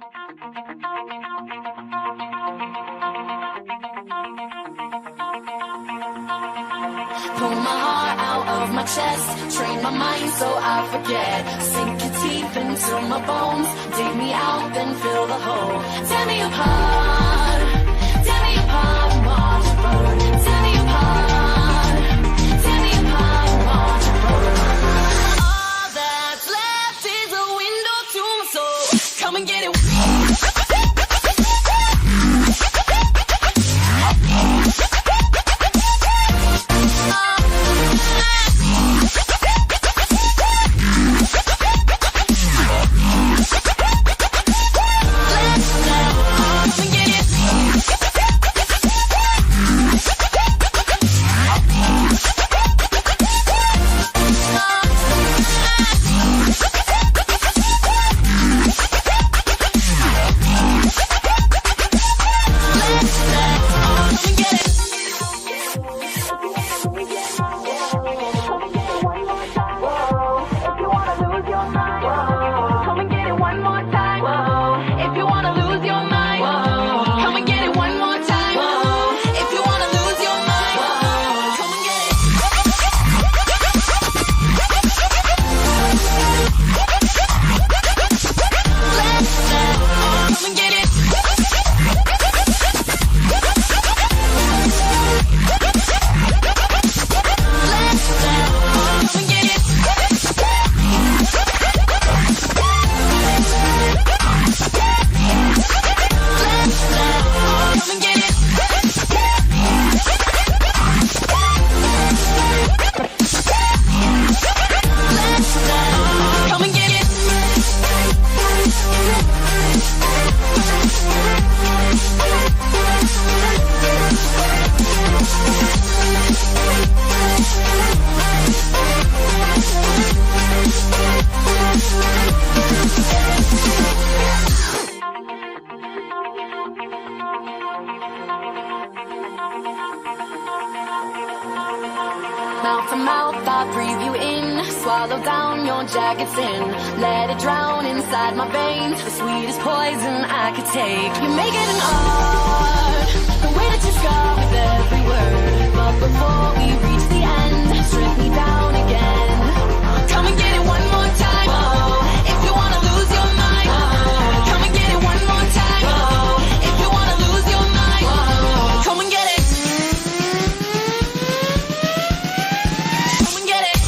Pull my heart out of my chest, train my mind so I forget. Sink your teeth into my bones, dig me out, then fill the hole. Tear me apart and watch it burn. Tear me apart and watch it burn. All that's left is a window to my soul. Come and get it. Mouth to mouth, I breathe you in. Swallow down your jagged sin. Let it drown inside my veins. The sweetest poison I could take. You make it an art, the way that you scar with every word. But before we reach the end, strip me down again. Come and get it one more time. Oh, if you wanna lose your mind. Oh, come and get it one more time. Oh, if you wanna lose your mind. Oh, come and get it. Come and get it.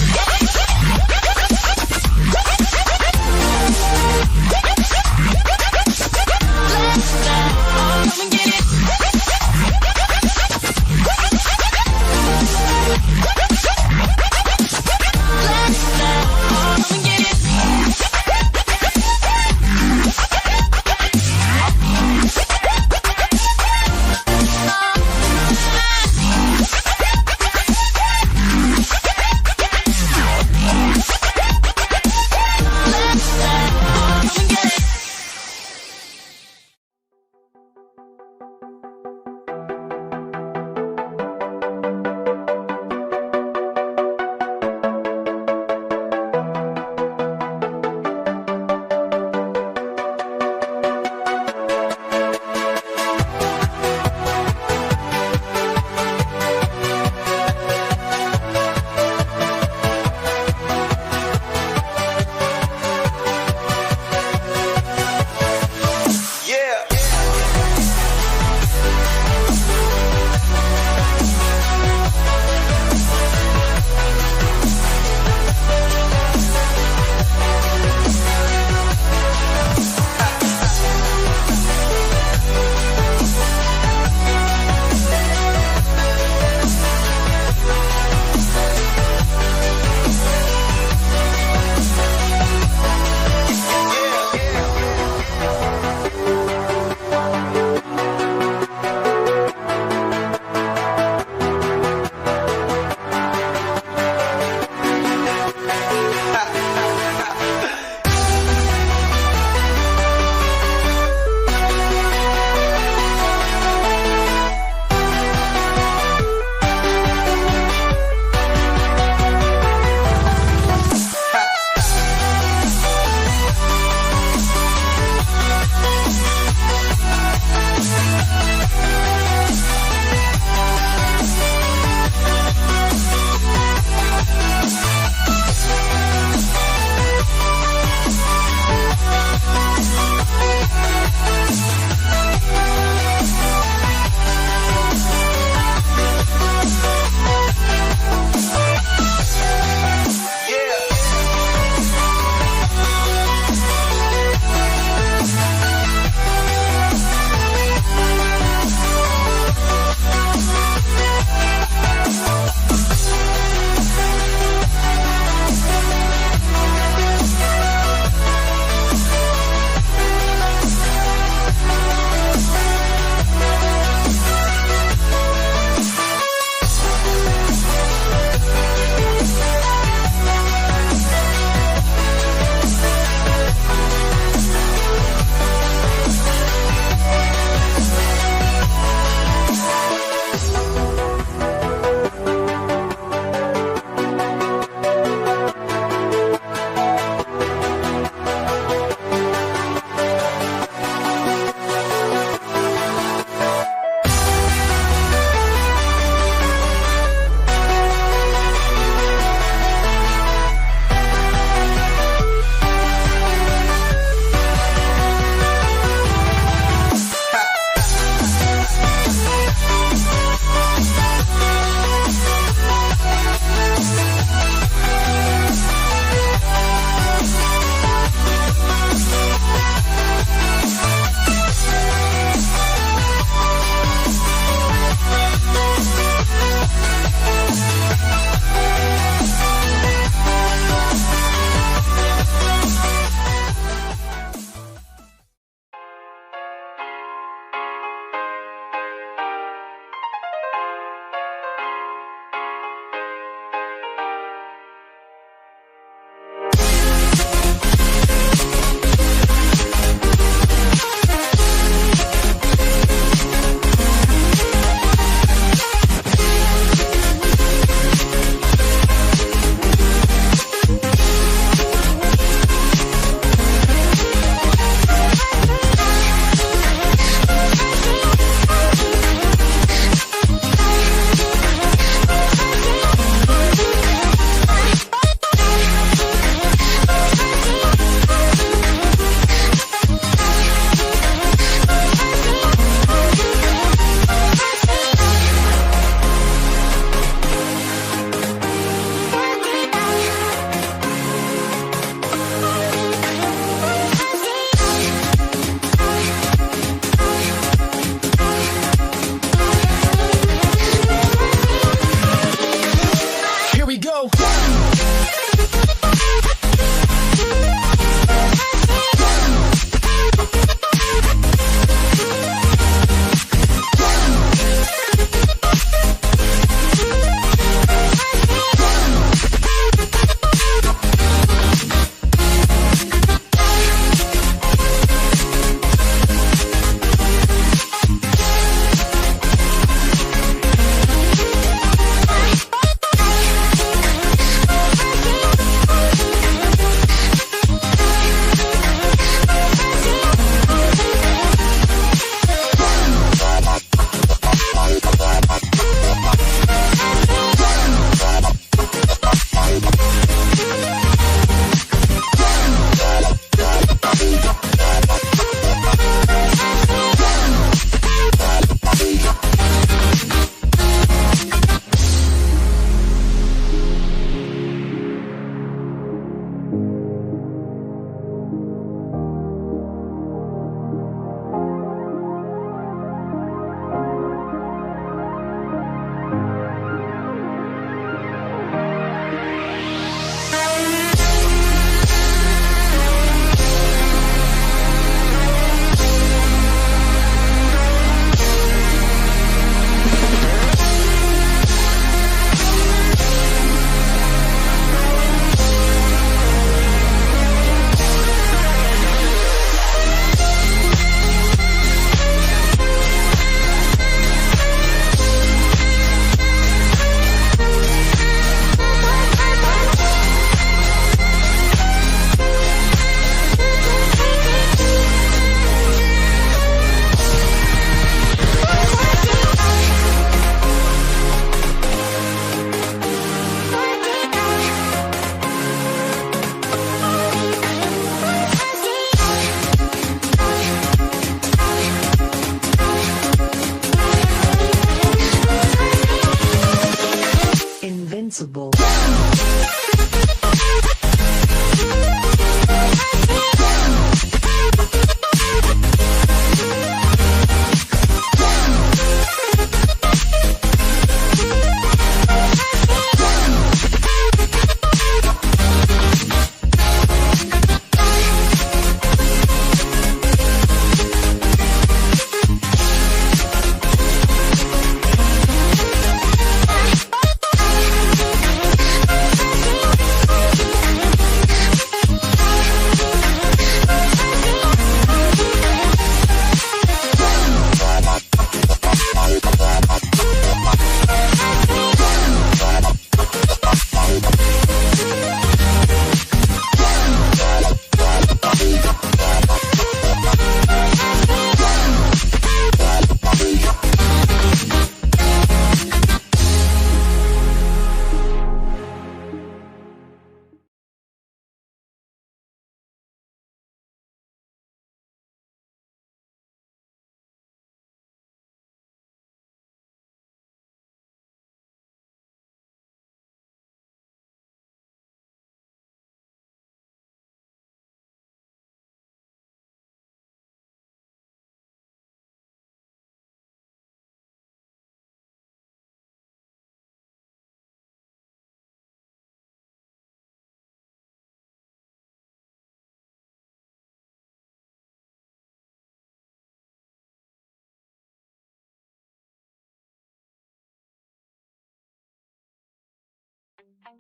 Pull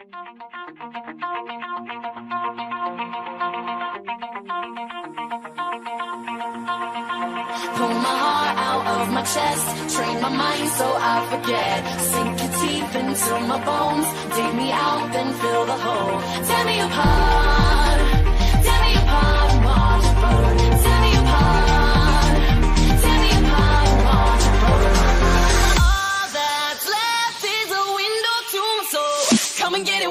my heart out of my chest, train my mind so I forget. Sink your teeth into my bones, dig me out, then fill the hole. Tear me apart and watch it burn. Tear me apart and watch it burn. All that's left is a window to my soul. Come and get it.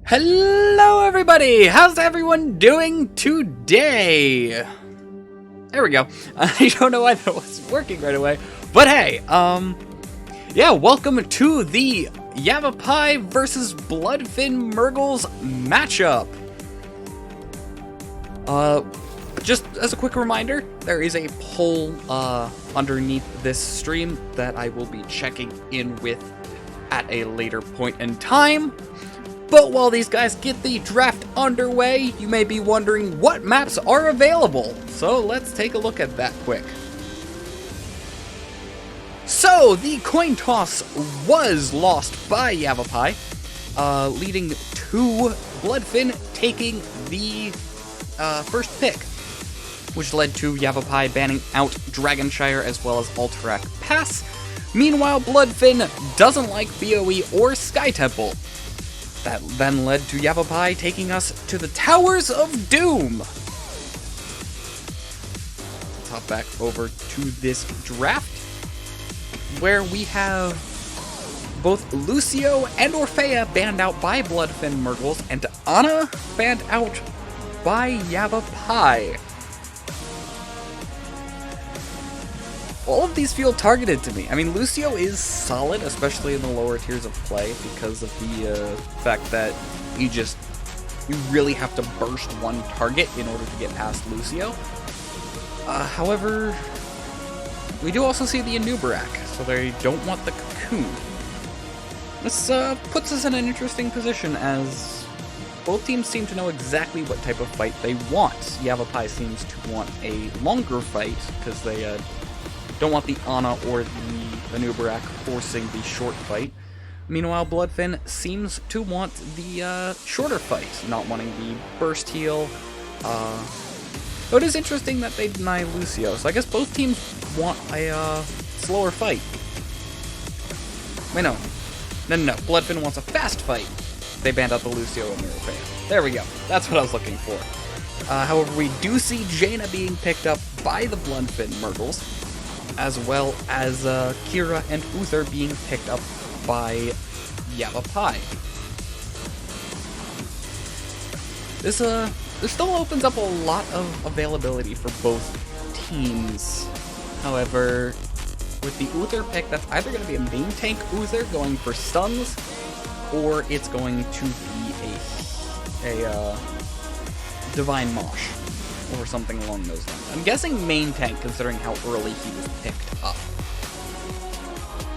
Hello everybody! How's everyone doing today? There we go. I don't know why that wasn't working right away, but hey, yeah, welcome to the Yavapai versus BloodFin Mrgls matchup. Just as a quick reminder, there is a poll underneath this stream that I will be checking in with at a later point in time. But while these guys get the draft underway, you may be wondering what maps are available. So let's take a look at that quick. So the coin toss was lost by Yavapai, leading to BloodFin taking the first pick, which led to Yavapai banning out Dragonshire as well as Alterac Pass. Meanwhile, BloodFin doesn't like BOE or Sky Temple. That then led to Yavapai taking us to the Towers of Doom. Let's hop back over to this draft, where we have both Lucio and Orphea banned out by BloodFin Mrgls, and Ana banned out by Yavapai. All of these feel targeted to me. I mean, Lucio is solid, especially in the lower tiers of play, because of the fact that you really have to burst one target in order to get past Lucio. However, we do also see the Anubarak, so they don't want the Cocoon. This puts us in an interesting position, as both teams seem to know exactly what type of fight they want. Yavapai seems to want a longer fight, because they don't want the Ana or the Anubarak forcing the short fight. Meanwhile, BloodFin seems to want the shorter fight, not wanting the burst heal. Though it is interesting that they deny Lucio, so I guess both teams want a slower fight. Wait, no. No. BloodFin wants a fast fight. They banned out the Lucio and Orphea. There we go. That's what I was looking for. However, we do see Jaina being picked up by the BloodFin Mrgls, as well as Kira and Uther being picked up by Yavapai. This still opens up a lot of availability for both teams. However, with the Uther pick, that's either going to be a main tank Uther going for stuns, or it's going to be a Divine Mosh, or something along those lines. I'm guessing main tank, considering how early he was picked up.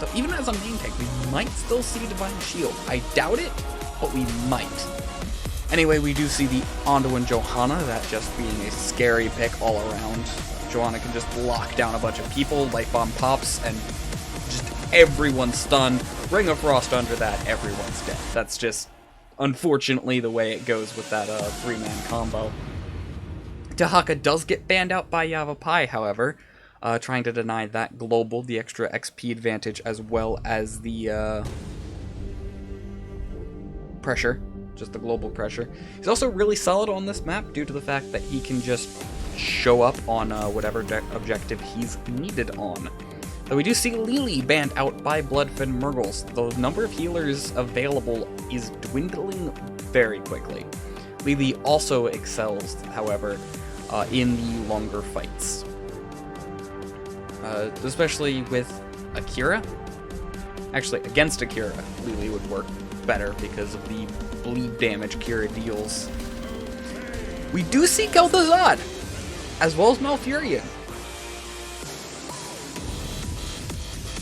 So even as a main tank, we might still see Divine Shield. I doubt it, but we might. Anyway, we do see the Ondo and Johanna, that just being a scary pick all around. Johanna can just lock down a bunch of people, Light Bomb pops, and just everyone's stunned. Ring of Frost under that, everyone's dead. That's just, unfortunately, the way it goes with that three-man combo. Dahaka does get banned out by Yavapai, however, trying to deny that global, the extra XP advantage, as well as the pressure, just the global pressure. He's also really solid on this map due to the fact that he can just show up on whatever objective he's needed on. Though we do see Lily banned out by BloodFin Mrgls. The number of healers available is dwindling very quickly. Lily also excels, however, in the longer fights. Especially with Akira. Actually, against Akira, Lily would work better because of the bleed damage Akira deals. We do see Kel'Thuzad, as well as Malfurion.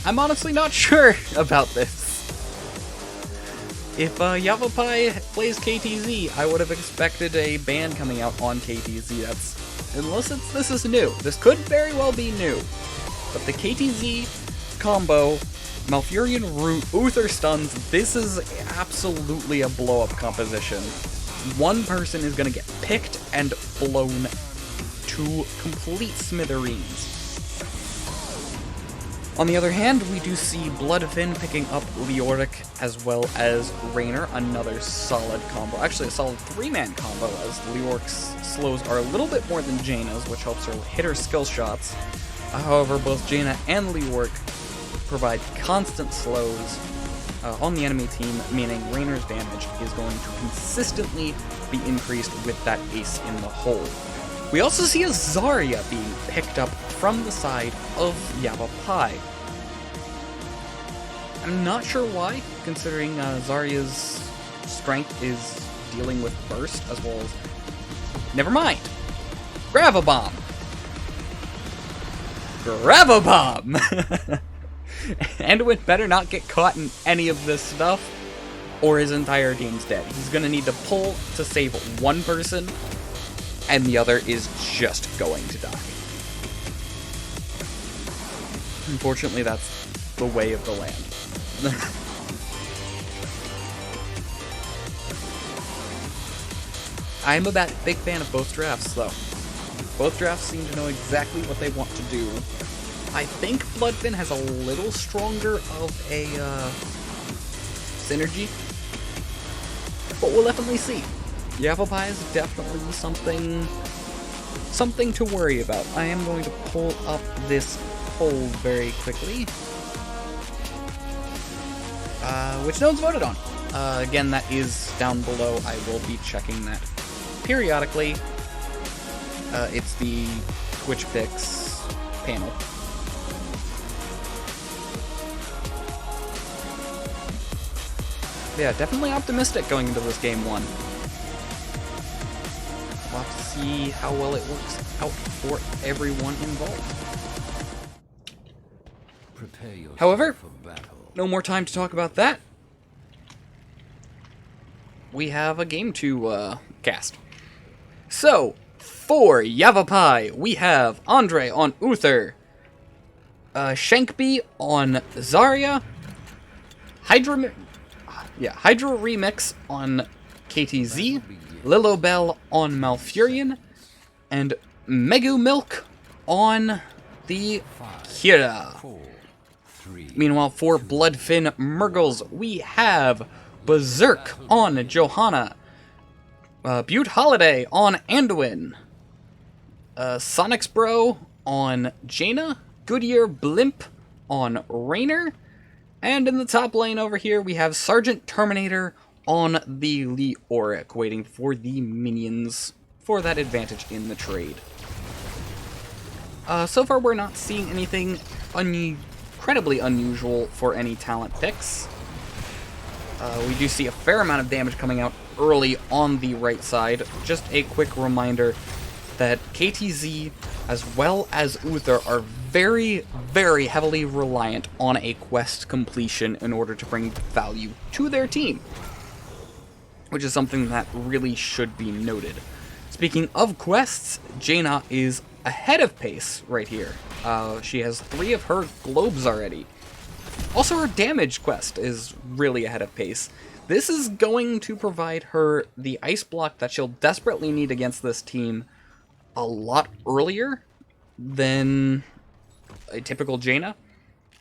I'm honestly not sure about this. If Yavapai plays KTZ, I would have expected a ban coming out on KTZ. Unless this is new. This could very well be new. But the KTZ combo, Malfurion Root, Uther stuns, this is absolutely a blow-up composition. One person is going to get picked and blown to complete smithereens. On the other hand, we do see BloodFin picking up Leoric as well as Raynor, another solid combo. Actually, a solid 3-man combo, as Leoric's slows are a little bit more than Jaina's, which helps her hit her skill shots. However, both Jaina and Leoric provide constant slows on the enemy team, meaning Raynor's damage is going to consistently be increased with that ace in the hole. We also see a Zarya being picked up from the side of Yavapai. I'm not sure why, considering Zarya's strength is dealing with burst as well as... Never mind! Gravabomb! Gravabomb! Anduin better not get caught in any of this stuff, or his entire team's dead. He's gonna need to pull to save one person, and the other is just going to die. Unfortunately, that's the way of the land. I'm a big fan of both drafts, though. Both drafts seem to know exactly what they want to do. I think BloodFin has a little stronger of a synergy, but we'll definitely see. Yavapai is definitely something to worry about. I am going to pull up this poll very quickly, which no one's voted on. Again, that is down below. I will be checking that periodically. It's the Twitch Picks panel. Yeah, definitely optimistic going into this game one. We'll have to see how well it works out for everyone involved. However, no more time to talk about that. We have a game to cast. So, for Yavapai, we have Andre on Uther, Shankby on Zarya, Hydra Remix on KTZ, Lilobell on Malfurion, and Megu Milk on the Kira. Meanwhile, for BloodFin Mrgls, we have Berserk on Johanna, Butte Holiday on Anduin, Sonic's Bro on Jaina, Goodyear Blimp on Raynor, and in the top lane over here, we have Sergeant Terminator on the Leoric, waiting for the minions for that advantage in the trade. So far, we're not seeing anything incredibly unusual for any talent picks. We do see a fair amount of damage coming out early on the right side. Just a quick reminder that KTZ as well as Uther are very, very heavily reliant on a quest completion in order to bring value to their team, which is something that really should be noted. Speaking of quests, Jaina is ahead of pace right here. She has 3 of her globes already. Also, her damage quest is really ahead of pace. This is going to provide her the ice block that she'll desperately need against this team a lot earlier than a typical Jaina,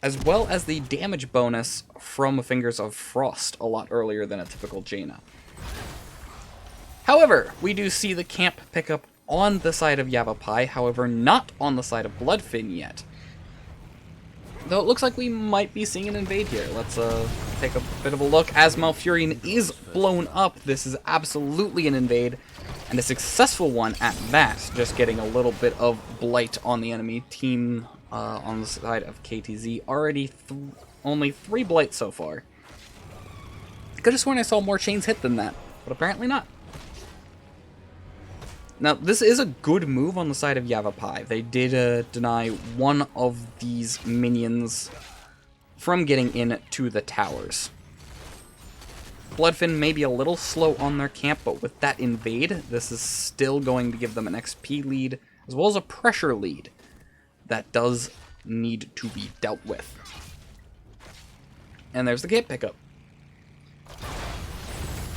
as well as the damage bonus from Fingers of Frost a lot earlier than a typical Jaina. However, we do see the camp pick up on the side of Yavapai, however not on the side of BloodFin yet. Though it looks like we might be seeing an invade here. Let's take a bit of a look as Malfurion is blown up. This is absolutely an invade, and a successful one at that, just getting a little bit of blight on the enemy team on the side of KTZ. Already only 3 blights so far. Could have sworn I saw more chains hit than that, but apparently not. Now, this is a good move on the side of Yavapai. They did deny one of these minions from getting into the towers. BloodFin may be a little slow on their camp, but with that invade, this is still going to give them an XP lead, as well as a pressure lead that does need to be dealt with. And there's the camp pickup.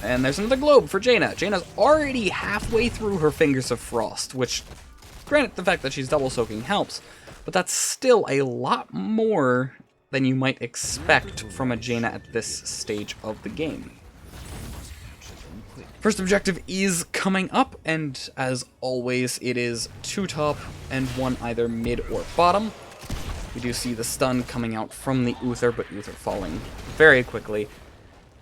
And there's another globe for Jaina. Jaina's already halfway through her Fingers of Frost, which, granted, the fact that she's double soaking helps, but that's still a lot more than you might expect from a Jaina at this stage of the game. First objective is coming up, and as always, it is 2 top and 1 either mid or bottom. We do see the stun coming out from the Uther, but Uther falling very quickly.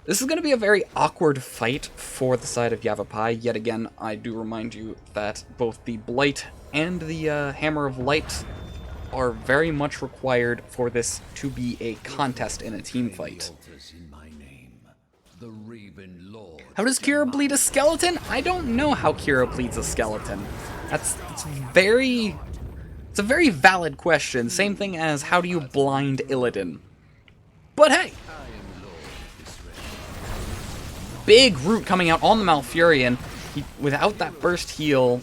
This is going to be a very awkward fight for the side of Yavapai. Yet again, I do remind you that both the Blight and the Hammer of Light are very much required for this to be a contest in a team fight. How does Kira bleed a skeleton? I don't know how Kira bleeds a skeleton. It's a very valid question. Same thing as how do you blind Illidan? But hey! Big root coming out on the Malfurion. Without that burst heal,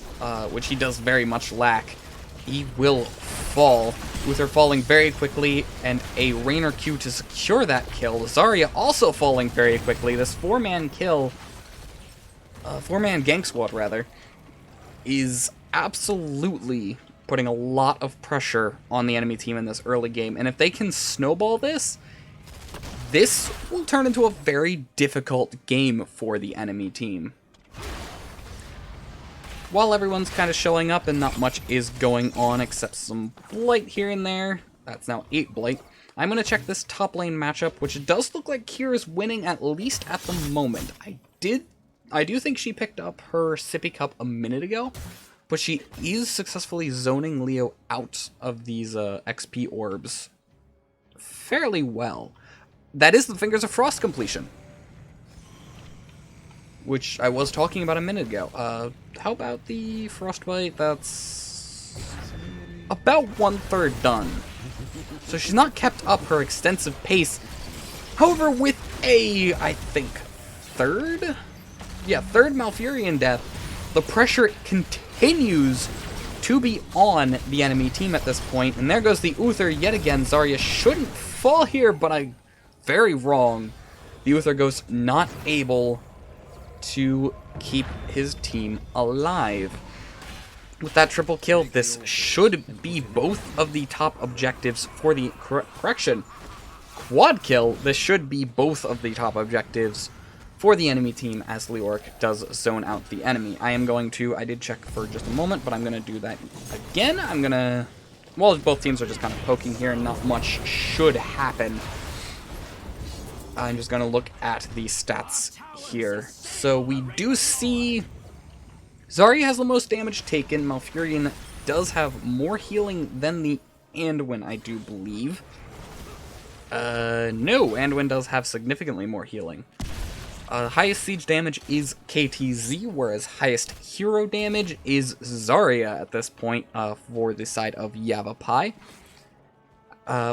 which he does very much lack, he will fall. Uther falling very quickly, and a Rainer Q to secure that kill. Zarya also falling very quickly. This 4-man kill, 4-man gank squad rather, is absolutely putting a lot of pressure on the enemy team in this early game. And if they can snowball this, this will turn into a very difficult game for the enemy team. While everyone's kind of showing up and not much is going on except some blight here and there, that's now 8 blight, I'm going to check this top lane matchup, which does look like Kira's winning at least at the moment. I do think she picked up her sippy cup a minute ago, but she is successfully zoning Leo out of these XP orbs fairly well. That is the Fingers of Frost completion, which I was talking about a minute ago. How about the Frostbite? That's about 1/3 done. So she's not kept up her extensive pace. However, with a, I think, third Malfurion death, the pressure continues to be on the enemy team at this point. And there goes the Uther yet again. Zarya shouldn't fall here, but I'm very wrong. The Uther goes not able to keep his team alive. With that triple kill, this should be both of the top objectives for the quad kill. This should be both of the top objectives for the enemy team as Leoric does zone out the enemy. I did check for just a moment, but I'm going to do that again. Well, both teams are just kind of poking here and not much should happen. I'm just going to look at the stats here. So we do see Zarya has the most damage taken. Malfurion does have more healing than the Anduin, I do believe. No, Anduin does have significantly more healing. Highest siege damage is KTZ, whereas highest hero damage is Zarya at this point for the side of Yavapai.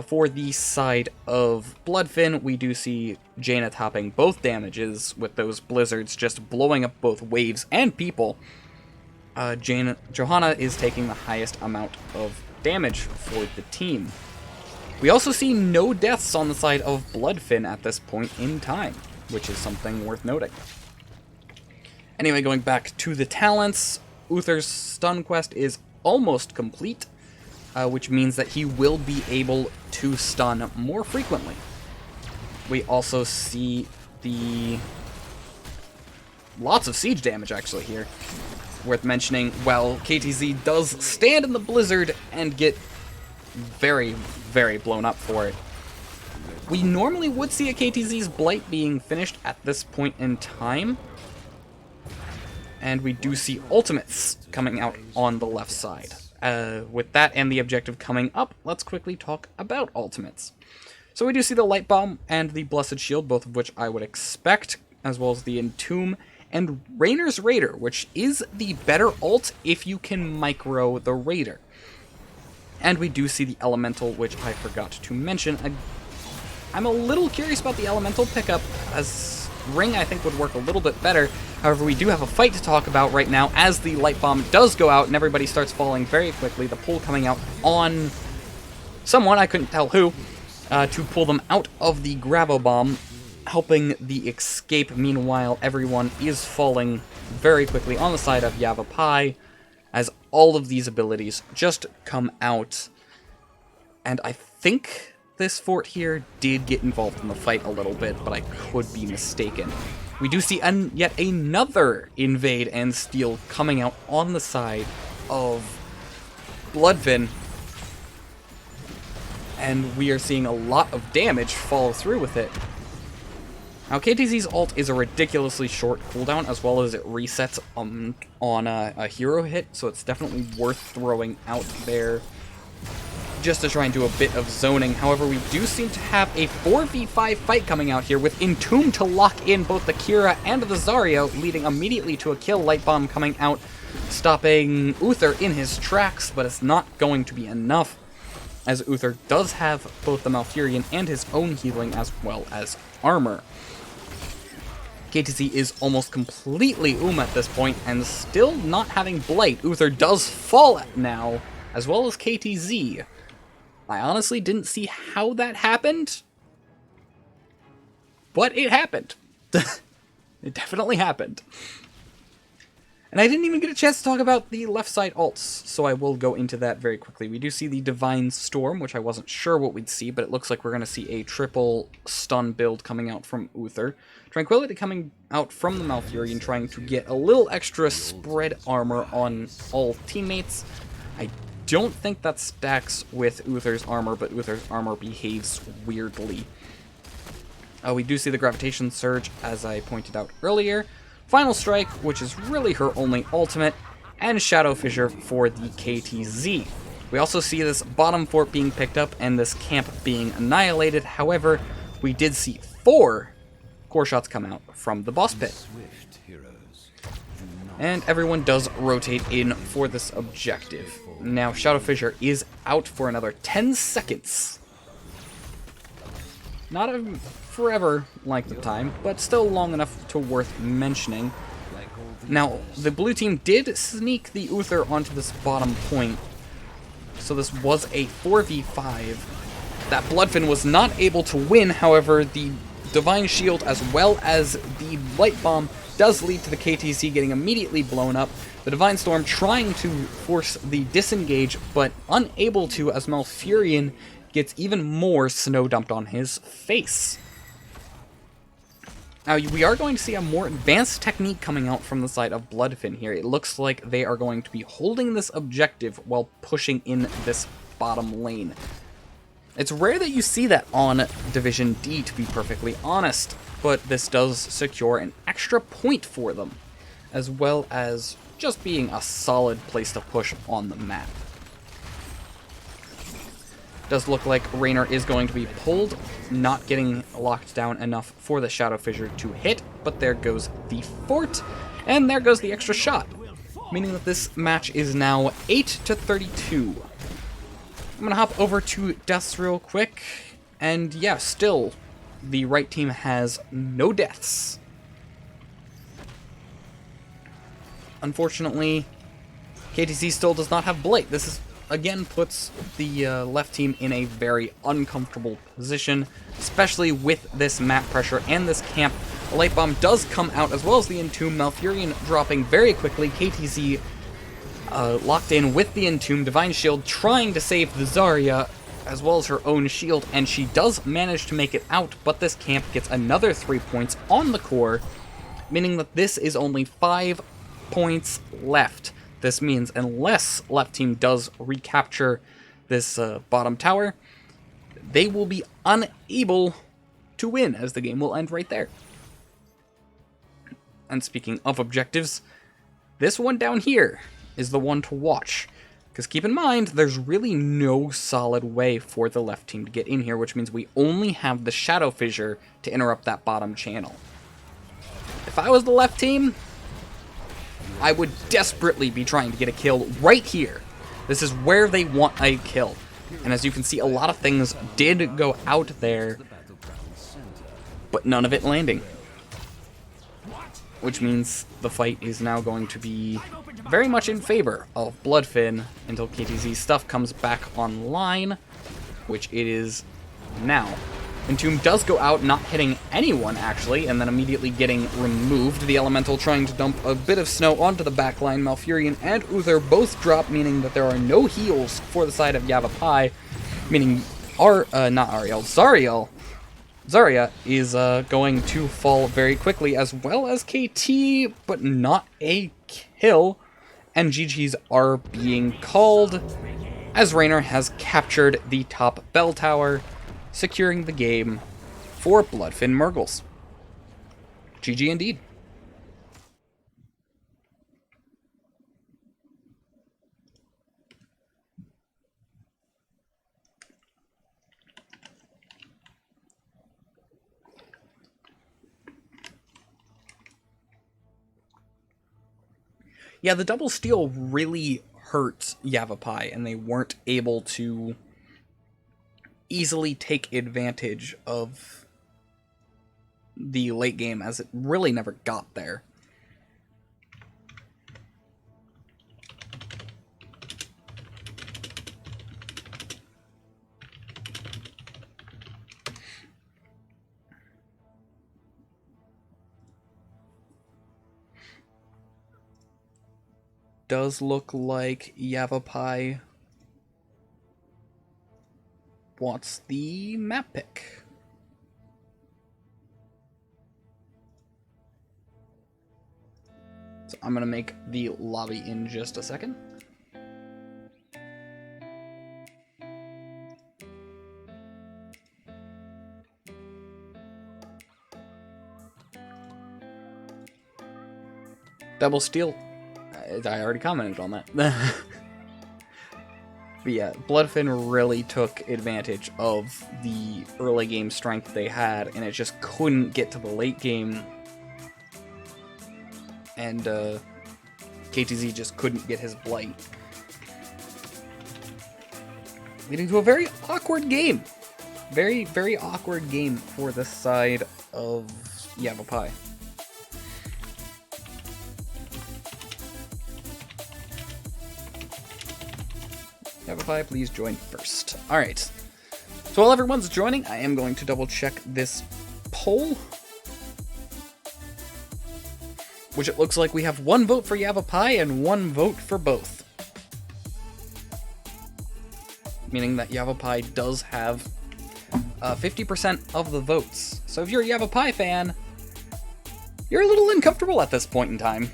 For the side of BloodFin, we do see Jaina topping both damages with those blizzards just blowing up both waves and people. Johanna is taking the highest amount of damage for the team. We also see no deaths on the side of BloodFin at this point in time, which is something worth noting. Anyway, going back to the talents, Uther's stun quest is almost complete, which means that he will be able to stun more frequently. We also see lots of siege damage actually here. Worth mentioning, well, KTZ does stand in the blizzard and get very, very blown up for it. We normally would see a KTZ's Blight being finished at this point in time. And we do see ultimates coming out on the left side. With that and the objective coming up, let's quickly talk about ultimates. So we do see the Light Bomb and the Blessed Shield, both of which I would expect, as well as the Entomb, and Rainer's Raider, which is the better ult if you can micro the Raider. And we do see the Elemental, which I forgot to mention. I'm a little curious about the Elemental pickup, as Ring I think would work a little bit better. However, we do have a fight to talk about right now as the Light Bomb does go out and everybody starts falling very quickly. The pull coming out on someone, I couldn't tell who, to pull them out of the Gravo Bomb, helping the escape. Meanwhile, everyone is falling very quickly on the side of Yavapai, as all of these abilities just come out. And I think this fort here did get involved in the fight a little bit, but I could be mistaken. We do see yet another invade and steal coming out on the side of BloodFin. And we are seeing a lot of damage follow through with it. Now, KTZ's ult is a ridiculously short cooldown, as well as it resets on a hero hit, so it's definitely worth throwing out there just to try and do a bit of zoning. However, we do seem to have a 4v5 fight coming out here with Entomb to lock in both the Kira and the Zarya, leading immediately to a kill. Light Bomb coming out, stopping Uther in his tracks, but it's not going to be enough, as Uther does have both the Malfurion and his own healing as well as armor. KTZ is almost completely at this point, and still not having Blight. Uther does fall now, as well as KTZ. I honestly didn't see how that happened, but it happened. It definitely happened. And I didn't even get a chance to talk about the left side ults, so I will go into that very quickly. We do see the Divine Storm, which I wasn't sure what we'd see, but it looks like we're going to see a triple stun build coming out from Uther. Tranquility coming out from the Malfurion, trying to get a little extra spread armor on all teammates. I don't think that stacks with Uther's armor, but Uther's armor behaves weirdly. We do see the Gravitation Surge, as I pointed out earlier. Final Strike, which is really her only ultimate, and Shadow Fissure for the KTZ. We also see this bottom fort being picked up and this camp being annihilated. However, we did see 4 core shots come out from the boss pit. And everyone does rotate in for this objective. Now, Shadow Fissure is out for another 10 seconds. Not a forever length of time, but still long enough to worth mentioning. Now, the blue team did sneak the Uther onto this bottom point, so this was a 4v5 that BloodFin was not able to win. However, the Divine Shield as well as the Light Bomb does lead to the KTC getting immediately blown up. The Divine Storm trying to force the disengage, but unable to, as Malfurion gets even more snow dumped on his face. Now, we are going to see a more advanced technique coming out from the side of BloodFin here. It looks like they are going to be holding this objective while pushing in this bottom lane. It's rare that you see that on Division D, to be perfectly honest, but this does secure an extra point for them, as well as just being a solid place to push on the map. Does look like Raynor is going to be pulled, not getting locked down enough for the Shadow Fissure to hit, but there goes the fort, and there goes the extra shot, meaning that this match is now 8-32. I'm gonna hop over to deaths real quick, and yeah, still, the right team has no deaths. Unfortunately, KTC still does not have Blight. This is again puts the left team in a very uncomfortable position, especially with this map pressure and this camp. A Light Bomb does come out, as well as the Entomb. Malfurion dropping very quickly. KTZ locked in with the Entomb. Divine Shield trying to save the Zarya, as well as her own shield, and she does manage to make it out, but this camp gets another 3 points on the core, meaning that this is only 5 points left. This means unless left team does recapture this bottom tower, they will be unable to win, as the game will end right there. And speaking of objectives, this one down here is the one to watch. Because keep in mind, there's really no solid way for the left team to get in here, which means we only have the Shadow Fissure to interrupt that bottom channel. If I was the left team, I would desperately be trying to get a kill right here. This is where they want a kill. And as you can see, a lot of things did go out there, but none of it landing. Which means the fight is now going to be very much in favor of BloodFin until KTZ's stuff comes back online, which it is now. Entomb does go out, not hitting anyone, actually, and then immediately getting removed. The Elemental trying to dump a bit of snow onto the backline. Malfurion and Uther both drop, meaning that there are no heals for the side of Yavapai, meaning not Ariel, Zariel. Zarya is going to fall very quickly, as well as KT, but not a kill. And GGs are being called, as Raynor has captured the top bell tower, securing the game for BloodFin Mrgls. GG indeed. Yeah, the double steal really hurt Yavapai, and they weren't able to easily take advantage of the late game, as it really never got there. Does look like Yavapai wants the map pick. So I'm going to make the lobby in just a second. Double steal. I already commented on that. But yeah, BloodFin really took advantage of the early game strength they had, and it just couldn't get to the late game. And KTZ just couldn't get his blight. Leading to a very awkward game. Very, very awkward game for the side of Yavapai. Yavapai, please join first. Alright. So while everyone's joining, I am going to double check this poll. Which it looks like we have 1 vote for Yavapai and 1 vote for both. Meaning that Yavapai does have 50% of the votes. So if you're a Yavapai fan, you're a little uncomfortable at this point in time.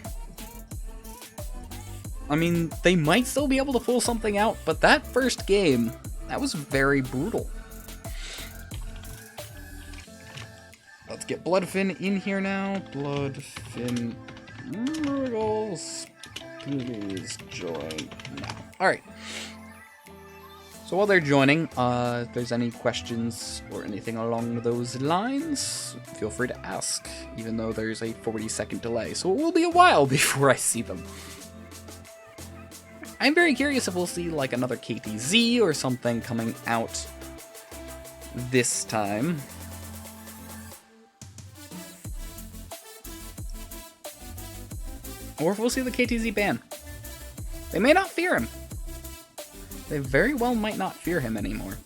I mean, they might still be able to pull something out, but that first game, that was very brutal. Let's get BloodFin in here now. BloodFin Mrgls, please join now. Alright. So while they're joining, if there's any questions or anything along those lines, feel free to ask, even though there's a 40-second delay. So it will be a while before I see them. I'm very curious if we'll see like another KTZ or something coming out this time. Or if we'll see the KTZ ban. They may not fear him. They very well might not fear him anymore.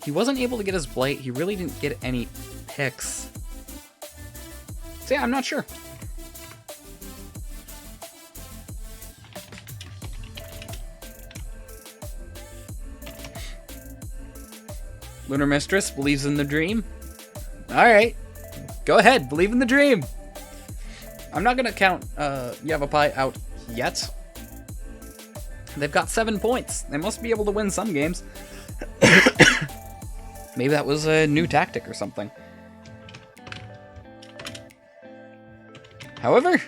He wasn't able to get his blight. He really didn't get any picks. So yeah, I'm not sure. Lunar Mistress believes in the dream. Alright. Go ahead, believe in the dream. I'm not going to count Yavapai out yet. They've got 7 points. They must be able to win some games. Maybe that was a new tactic or something. However,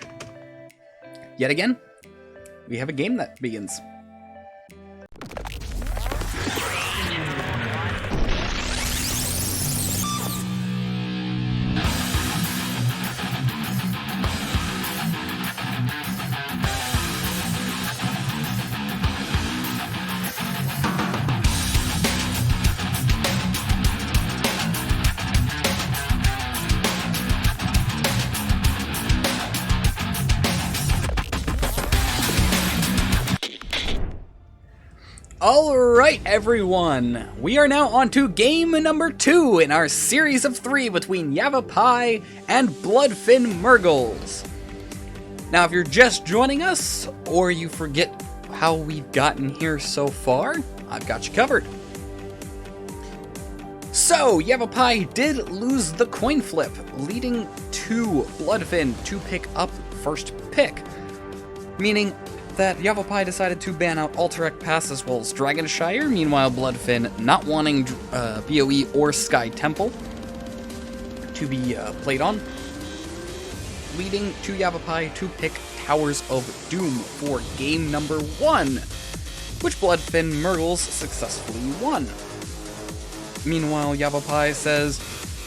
yet again, we have a game that begins. Alright everyone, we are now on to game number 2 in our series of 3 between Yavapai and BloodFin Mrgls. Now if you're just joining us, or you forget how we've gotten here so far, I've got you covered. So, Yavapai did lose the coin flip, leading to BloodFin to pick up first pick, meaning that Yavapai decided to ban out Alterac Pass as well as Dragonshire, meanwhile BloodFin not wanting BOE or Sky Temple to be played on, leading to Yavapai to pick Towers of Doom for game number 1, which BloodFin Mrgls successfully won. Meanwhile, Yavapai says,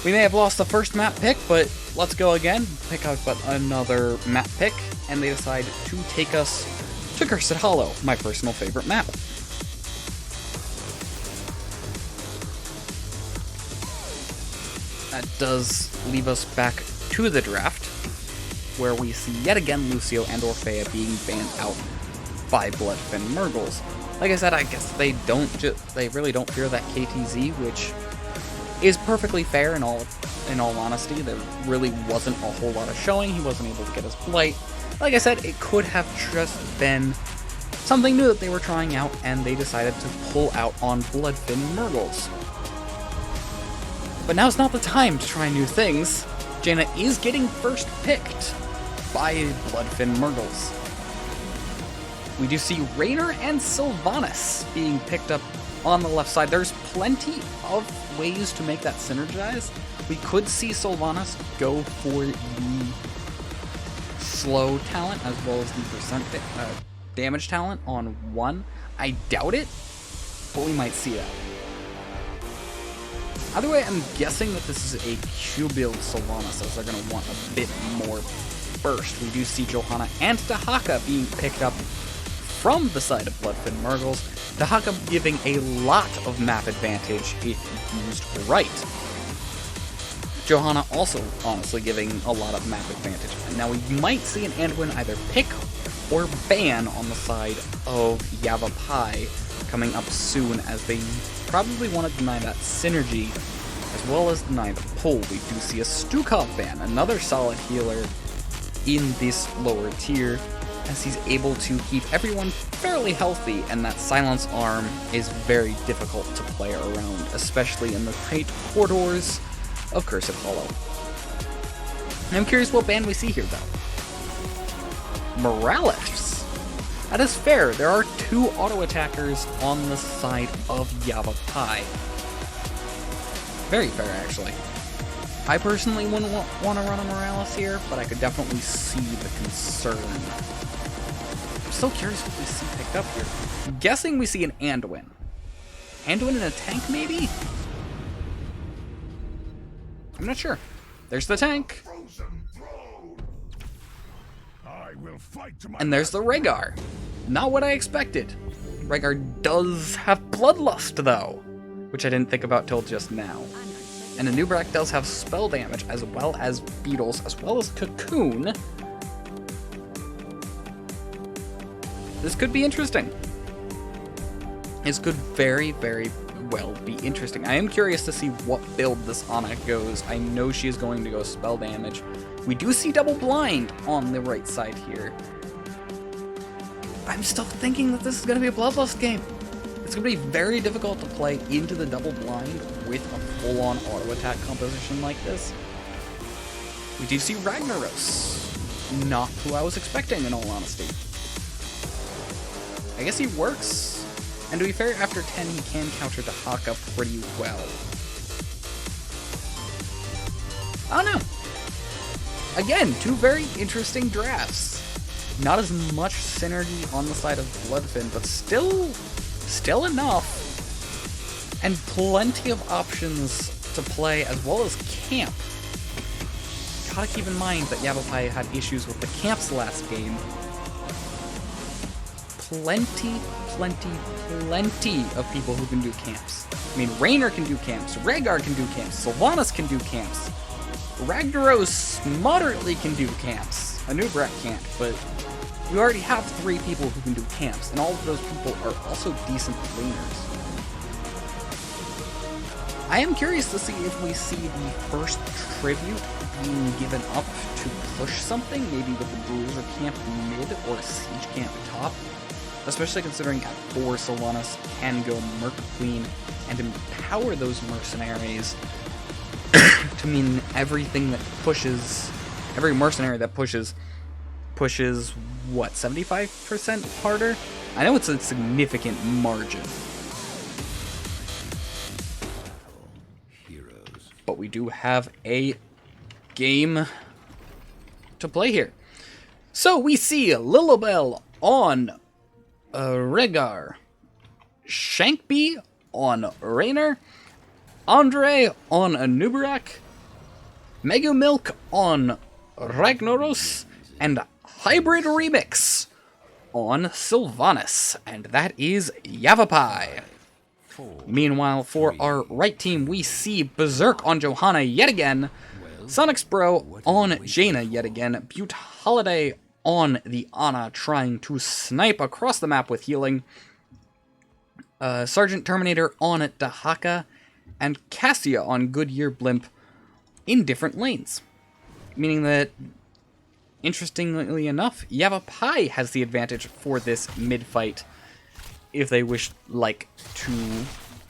we may have lost the first map pick, but let's go again, pick out another map pick, and they decide to take us to Cursed Hollow, my personal favorite map. That does leave us back to the draft, where we see yet again Lucio and Orphea being banned out by BloodFin Mrgls. Like I said, I guess they really don't fear that KTZ, which is perfectly fair in all honesty. There really wasn't a whole lot of showing. He wasn't able to get his Blight. Like I said, it could have just been something new that they were trying out, and they decided to pull out on BloodFin Mrgls. But now's not the time to try new things. Jaina is getting first picked by BloodFin Mrgls. We do see Raynor and Sylvanas being picked up on the left side. There's plenty of ways to make that synergize. We could see Sylvanas go for the slow talent as well as the percent damage talent on 1. I doubt it, but we might see that. Either way, I'm guessing that this is a Q build Sylvanas, as they're going to want a bit more burst. We do see Johanna and Dahaka being picked up from the side of BloodFin Mrgls, Dahaka giving a lot of map advantage if used right. Johanna also honestly giving a lot of map advantage. And now we might see an Anduin either pick or ban on the side of Yavapai coming up soon, as they probably want to deny that synergy as well as deny the pull. We do see a Stukov ban, another solid healer in this lower tier, as he's able to keep everyone fairly healthy, and that Silence Arm is very difficult to play around, especially in the tight corridors of Cursed Hollow. I'm curious what ban we see here, though. Mrgls. That is fair. There are 2 auto-attackers on the side of Yavapai. Very fair, actually. I personally wouldn't want to run a Mrgls here, but I could definitely see the concern. I'm so curious what we see picked up here. I'm guessing we see an Anduin. Anduin in a tank, maybe? I'm not sure. There's the tank. And there's the Rhaegar. Not what I expected. Rhaegar does have Bloodlust, though, which I didn't think about till just now. And Anub'arak does have spell damage, as well as Beetles, as well as Cocoon. This could be interesting. This could very, very well be interesting. I am curious to see what build this Ana goes. I know she is going to go spell damage. We do see double blind on the right side here. I'm still thinking that this is going to be a Bloodlust game. It's going to be very difficult to play into the double blind with a full-on auto-attack composition like this. We do see Ragnaros. Not who I was expecting, in all honesty. I guess he works. And to be fair, after 10, he can counter Dahaka pretty well. I don't know. Again, two very interesting drafts. Not as much synergy on the side of BloodFin, but still enough. And plenty of options to play, as well as camp. Gotta keep in mind that Yavapai had issues with the camps last game. Plenty of people who can do camps. I mean, Raynor can do camps, Rhaegar can do camps, Sylvanas can do camps, Ragnaros moderately can do camps. Anub'arak can't, but you already have 3 people who can do camps, and all of those people are also decent laners. I am curious to see if we see the first tribute being given up to push something, maybe with the Bruiser camp mid or a Siege camp top. Especially considering at 4, Sylvanas can go Merc Queen and empower those mercenaries to mean everything that pushes, every mercenary that pushes what, 75% harder? I know it's a significant margin. But we do have a game to play here. So we see Lilibel on Rhaegar, Shankby on Raynor, Andre on Anub'arak, Megumilk on Ragnaros, and Hybrid Remix on Sylvanas, and that is Yavapai. Meanwhile, for our right team, we see Berserk on Johanna yet again, Sonic's Bro on Jaina yet again, Butte Holiday on the Ana trying to snipe across the map with healing, Sergeant Terminator on Dahaka, and Cassia on Goodyear Blimp in different lanes. Meaning that, interestingly enough, Yavapai has the advantage for this mid-fight if they wish to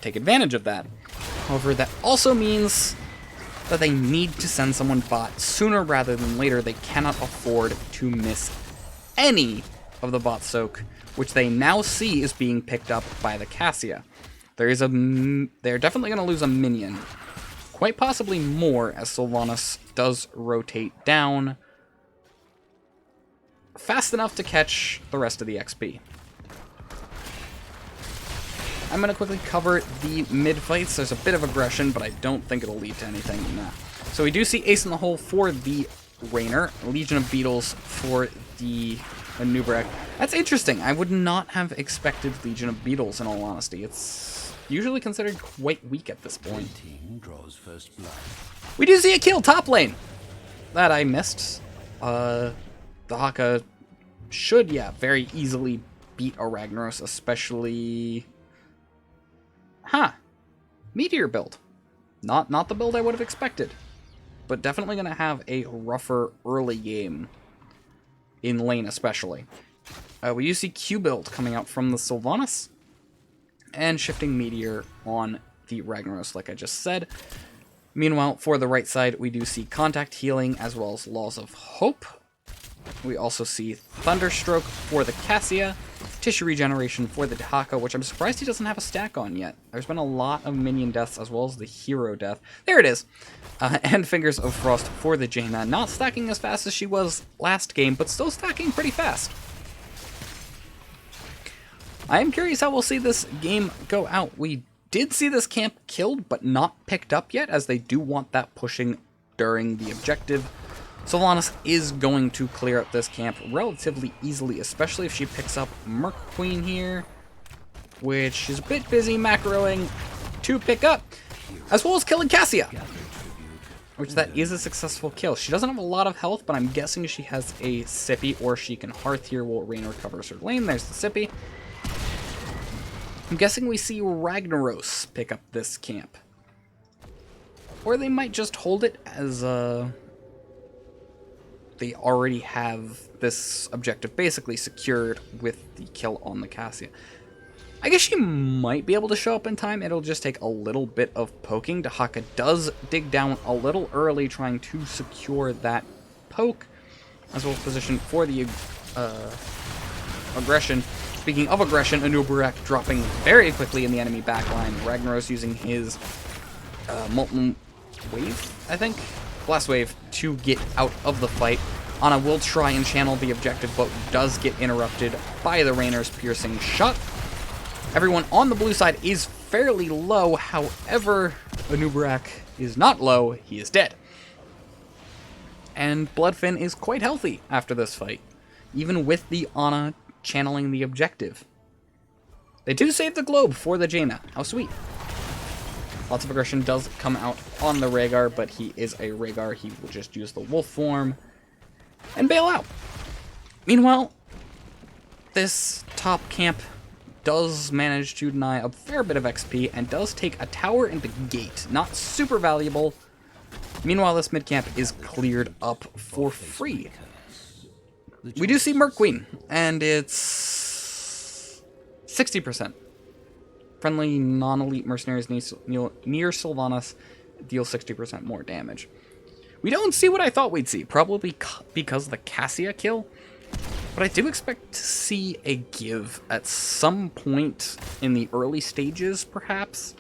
take advantage of that. However, that also means that they need to send someone bot sooner rather than later. They cannot afford to miss any of the bot soak, which they now see is being picked up by the Cassia. They're definitely going to lose a minion. Quite possibly more, as Sylvanas does rotate down fast enough to catch the rest of the XP. I'm going to quickly cover the mid-fights. There's a bit of aggression, but I don't think it'll lead to anything. Nah. So we do see Ace in the Hole for the Raynor, Legion of Beetles for the Anub'arak. That's interesting. I would not have expected Legion of Beetles, in all honesty. It's usually considered quite weak at this point. We do see a kill top lane that I missed. Dahaka should, very easily beat a Ragnaros, especially... Meteor build. Not the build I would have expected, but definitely going to have a rougher early game in lane especially. We do see Q build coming out from the Sylvanas, and shifting Meteor on the Ragnaros, like I just said. Meanwhile, for the right side, we do see Contact Healing as well as Laws of Hope. We also see Thunderstroke for the Cassia, Tissue Regeneration for the Dahaka, which I'm surprised he doesn't have a stack on yet. There's been a lot of minion deaths as well as the hero death. There it is! And Fingers of Frost for the Jaina, not stacking as fast as she was last game, but still stacking pretty fast. I am curious how we'll see this game go out. We did see this camp killed, but not picked up yet, as they do want that pushing during the objective. Sylvanas is going to clear up this camp relatively easily, especially if she picks up Merc Queen here, which is a bit busy macroing to pick up, as well as killing Cassia, which that is a successful kill. She doesn't have a lot of health, but I'm guessing she has a Sippy, or she can Hearth here while Raynor covers her lane. There's the Sippy. I'm guessing we see Ragnaros pick up this camp. Or they might just hold it as they already have this objective basically secured with the kill on the Cassia. I guess she might be able to show up in time. It'll just take a little bit of poking. Dahaka does dig down a little early, trying to secure that poke, as well as position for the aggression. Speaking of aggression, Anubarak dropping very quickly in the enemy backline. Ragnaros using his Molten Wave, I think? Blast Wave to get out of the fight. Ana will try and channel the objective, but does get interrupted by the Rainer's piercing shot. Everyone on the blue side is fairly low, however, Anubarak is not low, he is dead. And BloodFin is quite healthy after this fight, even with the Ana channeling the objective. They do save the globe for the Jaina. How sweet. Lots of aggression does come out on the Rhaegar, but he is a Rhaegar. He will just use the wolf form and bail out. Meanwhile, this top camp does manage to deny a fair bit of XP and does take a tower and a gate. Not super valuable. Meanwhile, this mid camp is cleared up for free. We do see Merc Queen, and it's 60%. Friendly non-elite mercenaries near Sylvanas deal 60% more damage. We don't see what I thought we'd see, probably because of the Cassia kill. But I do expect to see a give at some point in the early stages, perhaps,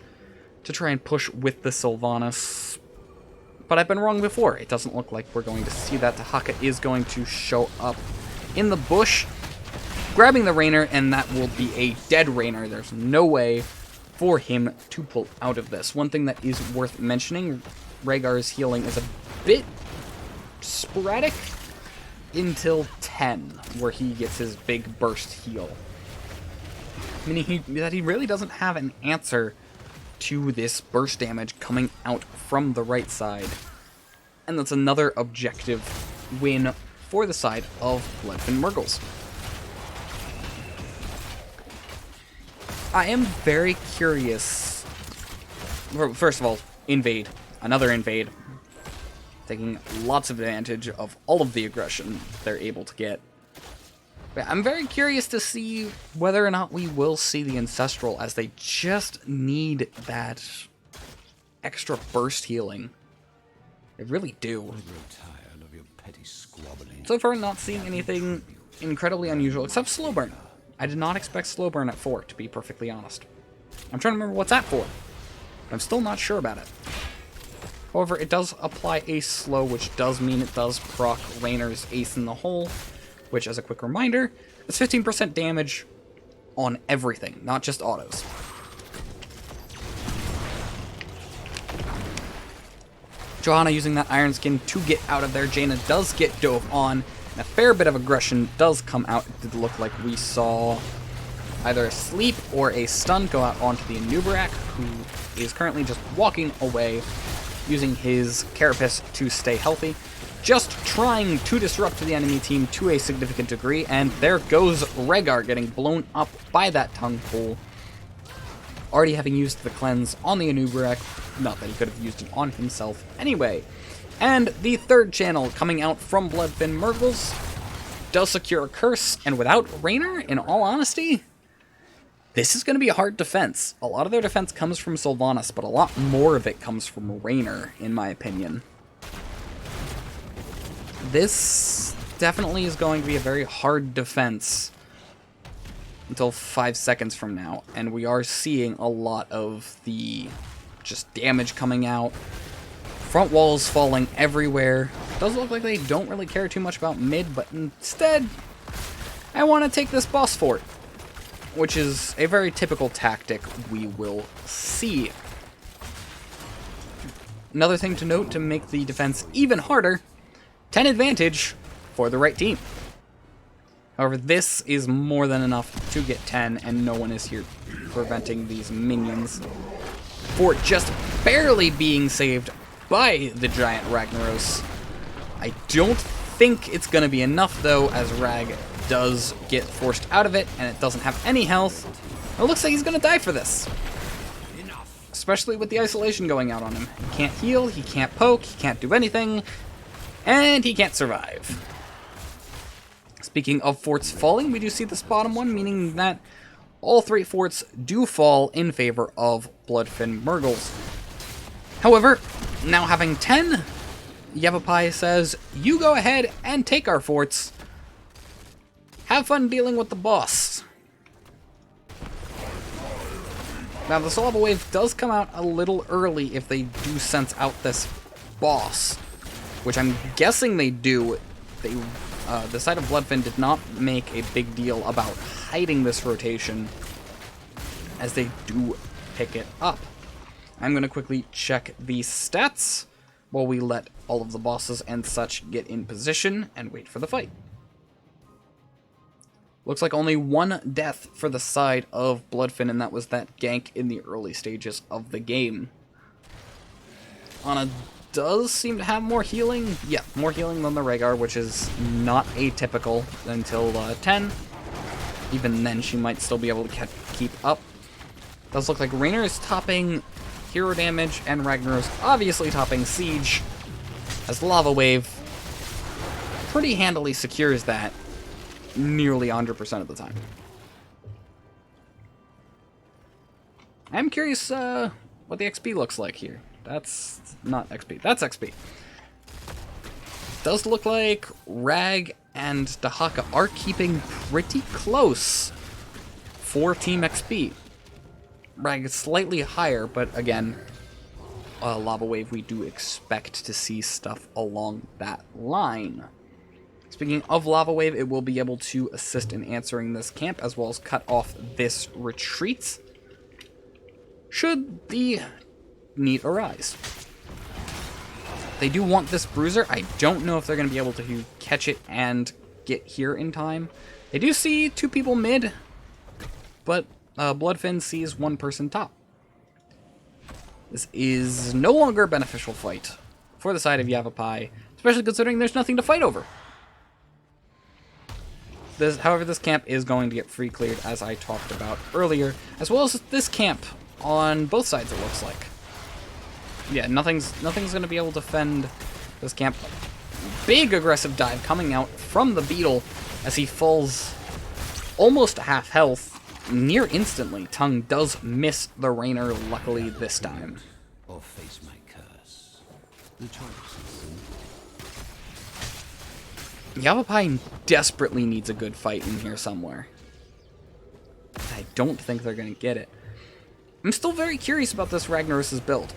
to try and push with the Sylvanas. But I've been wrong before. It doesn't look like we're going to see that. Tahaka is going to show up in the bush, grabbing the Rainer, and that will be a dead Rainer. There's no way for him to pull out of this. One thing that is worth mentioning, Rhaegar's healing is a bit sporadic until 10, where he gets his big burst heal. Meaning that he really doesn't have an answer to this burst damage coming out from the right side. And that's another objective win for the side of BloodFin Mrgls. I am very curious. First of all, invade. Another invade. Taking lots of advantage of all of the aggression they're able to get. But I'm very curious to see whether or not we will see the Ancestral, as they just need that extra burst healing. They really do. So far, not seeing anything incredibly unusual, except slow burn. I did not expect slow burn at 4, to be perfectly honest. I'm trying to remember what's at 4. But I'm still not sure about it. However, it does apply a slow, which does mean it does proc Rainer's Ace in the Hole, which, as a quick reminder, is 15% damage on everything, not just autos. Johanna using that Iron Skin to get out of there. Jaina does get dove on, and a fair bit of aggression does come out. It did look like we saw either a sleep or a stun go out onto the Anubarak, who is currently just walking away, using his Carapace to stay healthy, just trying to disrupt the enemy team to a significant degree, and there goes Rhaegar getting blown up by that tongue pool. Already having used the cleanse on the Anubarak, not that he could have used it on himself anyway. And the third channel coming out from BloodFin Mrgls does secure a curse, and without Rainer, in all honesty, this is going to be a hard defense. A lot of their defense comes from Sylvanas, but a lot more of it comes from Rainer, in my opinion. This definitely is going to be a very hard defense until 5 seconds from now, and we are seeing a lot of the just damage coming out. Front walls falling everywhere. Does look like they don't really care too much about mid, but instead, I want to take this boss fort, which is a very typical tactic we will see. Another thing to note to make the defense even harder, 10 advantage for the right team. However, this is more than enough to get 10, and no one is here preventing these minions. Fort just barely being saved by the giant Ragnaros. I don't think it's going to be enough, though, as Rag does get forced out of it, and it doesn't have any health. It looks like he's going to die for this. Especially with the isolation going out on him. He can't heal, he can't poke, he can't do anything, and he can't survive. Speaking of forts falling, we do see this bottom one, meaning that all 3 forts do fall in favor of BloodFin Mrgls. However, now having 10, Yavapai says, you go ahead and take our forts. Have fun dealing with the boss. Now, the Lava Wave does come out a little early if they do sense out this boss, which I'm guessing they do. The side of BloodFin did not make a big deal about hiding this rotation, as they do pick it up. I'm going to quickly check the stats while we let all of the bosses and such get in position and wait for the fight. Looks like only one death for the side of BloodFin, and that was that gank in the early stages of the game. Ana does seem to have more healing. Yeah, more healing than the Rhaegar, which is not atypical until 10. Even then, she might still be able to keep up. Does look like Raynor is topping hero damage, and Ragnar's obviously topping siege, as Lava Wave pretty handily secures that nearly 100% of the time. I'm curious what the XP looks like here. That's not XP. That's XP. Does look like Rag and Dahaka are keeping pretty close for Team XP. Rag is slightly higher, but again, Lava Wave, we do expect to see stuff along that line. Speaking of Lava Wave, it will be able to assist in answering this camp, as well as cut off this retreat, should the need arise. They do want this Bruiser. I don't know if they're going to be able to catch it and get here in time. They do see two people mid, but BloodFin sees one person top. This is no longer a beneficial fight for the side of Yavapai, especially considering there's nothing to fight over. However, this camp is going to get free cleared, as I talked about earlier, as well as this camp on both sides, it looks like. Yeah, nothing's going to be able to defend this camp. Big aggressive dive coming out from the Beetle as he falls almost to half health near instantly. Tongue does miss the Raynor, luckily this time. Or face my curse. The choice. Yavapai desperately needs a good fight in here somewhere. I don't think they're going to get it. I'm still very curious about this Ragnaros' build.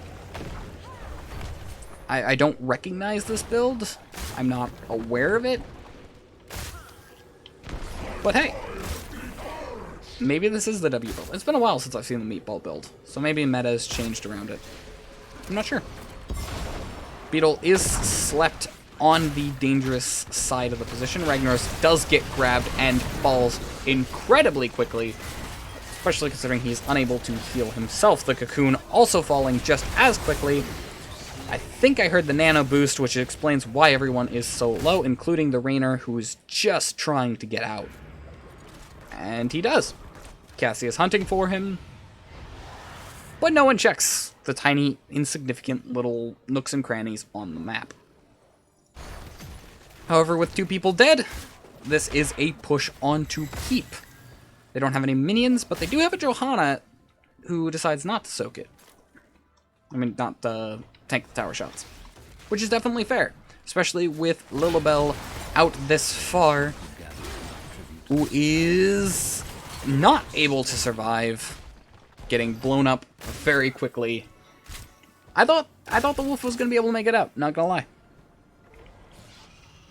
I don't recognize this build. I'm not aware of it. But hey, maybe this is the W build. It's been a while since I've seen the meatball build, so maybe meta has changed around it. I'm not sure. Beetle is slept on the dangerous side of the position. Ragnaros does get grabbed and falls incredibly quickly, especially considering he's unable to heal himself. The Cocoon also falling just as quickly. I think I heard the nano boost, which explains why everyone is so low, including the Raynor, who is just trying to get out. And he does. Cassie is hunting for him, but no one checks the tiny, insignificant little nooks and crannies on the map. However, with two people dead, this is a push on to keep. They don't have any minions, but they do have a Johanna who decides not to soak it. I mean, not tank the tower shots, which is definitely fair, especially with Lilibel out this far, who is not able to survive, getting blown up very quickly. I thought the wolf was going to be able to make it out, not gonna lie.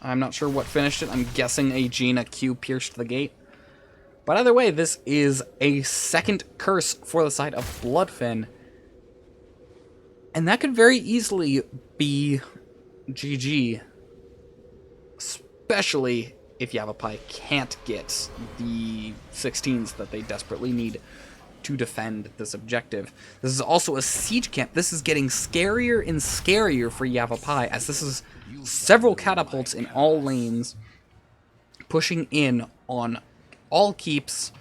I'm not sure what finished it. I'm guessing a Gina Q pierced the gate. But either way, this is a second curse for the side of BloodFin. And that could very easily be GG. Especially if Yavapai can't get the 16s that they desperately need to defend this objective. This is also a siege camp. This is getting scarier and scarier for Yavapai, as this is several catapults in all lanes, pushing in on all keeps,